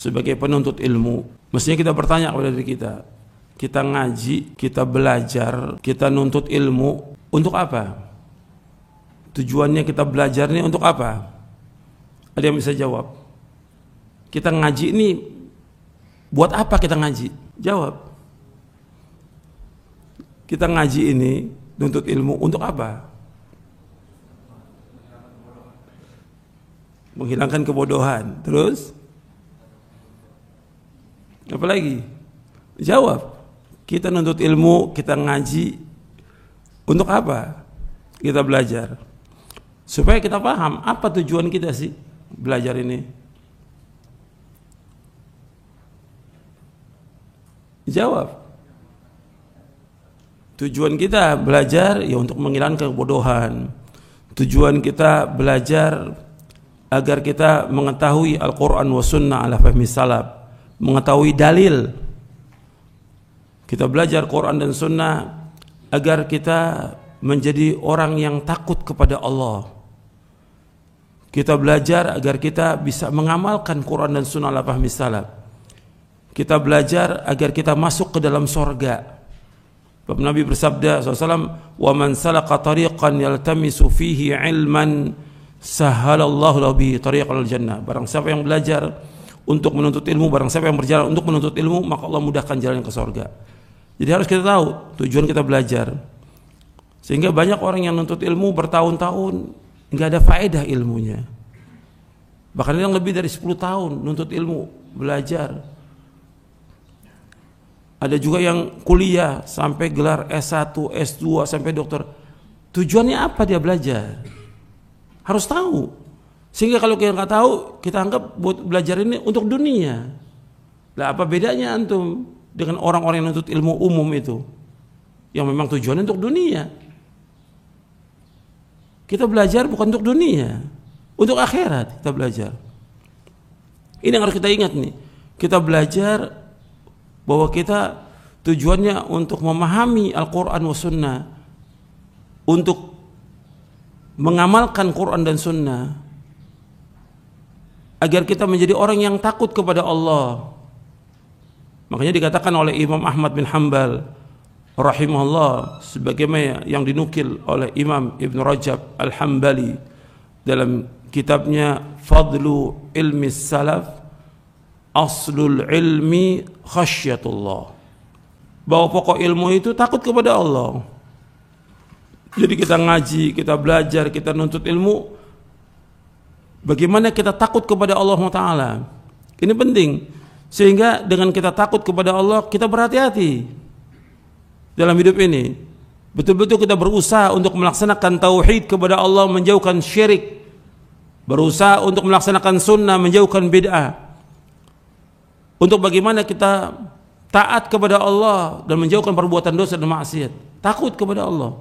sebagai penuntut ilmu, mestinya kita bertanya kepada diri kita. Kita ngaji, kita belajar, kita nuntut ilmu untuk apa? Tujuannya kita belajar ini untuk apa? Ada yang bisa jawab? Kita ngaji ini buat apa kita ngaji? Jawab. Kita ngaji ini nuntut ilmu untuk apa? Menghilangkan kebodohan. Terus? Apa lagi? Jawab. Kita nuntut ilmu, kita ngaji untuk apa? Kita belajar. Supaya kita paham apa tujuan kita sih belajar ini. Jawab. Tujuan kita belajar ya untuk menghilangkan kebodohan. Tujuan kita belajar agar kita mengetahui Al-Quran wa Sunnah ala fahmi salaf, mengetahui dalil. Kita belajar Quran dan Sunnah agar kita menjadi orang yang takut kepada Allah. Kita belajar agar kita bisa mengamalkan Quran dan Sunnah ala fahmi salaf. Kita belajar agar kita masuk ke dalam sorga. Nabi bersabda SAW, wa man salaka tariqan yaltamisu fihi ilman sahhalallahu lahu bihi tariqal jannah. Barang siapa yang belajar untuk menuntut ilmu, barang siapa yang berjalan untuk menuntut ilmu, maka Allah mudahkan jalan ke sorga. Jadi harus kita tahu tujuan kita belajar. Sehingga banyak orang yang nuntut ilmu bertahun-tahun nggak ada faedah ilmunya. Bahkan yang lebih dari 10 tahun nuntut ilmu, belajar. Ada juga yang kuliah sampai gelar S1, S2 sampai dokter. Tujuannya apa dia belajar? Harus tahu. Sehingga kalau kita nggak tahu, kita anggap buat belajar ini untuk dunia. Lah apa bedanya antum dengan orang-orang yang nuntut ilmu umum itu, yang memang tujuannya untuk dunia? Kita belajar bukan untuk dunia, untuk akhirat kita belajar. Ini yang harus kita ingat nih. Kita belajar bahwa kita tujuannya untuk memahami Al-Quran wa Sunnah, untuk mengamalkan Quran dan Sunnah, agar kita menjadi orang yang takut kepada Allah. Makanya dikatakan oleh Imam Ahmad bin Hanbal rahimahullah, sebagaimana yang dinukil oleh Imam Ibn Rajab Al-Hambali dalam kitabnya Fadlu Ilmi Salaf, Aslul Ilmi Khasyatullah, bahwa pokok ilmu itu takut kepada Allah. Jadi kita ngaji, kita belajar, kita nuntut ilmu, bagaimana kita takut kepada Allah Ta'ala. Ini penting. Sehingga dengan kita takut kepada Allah, kita berhati-hati dalam hidup ini. Betul-betul kita berusaha untuk melaksanakan tauhid kepada Allah, menjauhkan syirik. Berusaha untuk melaksanakan sunnah, menjauhkan bid'ah. Untuk bagaimana kita taat kepada Allah dan menjauhkan perbuatan dosa dan maksiat. Takut kepada Allah.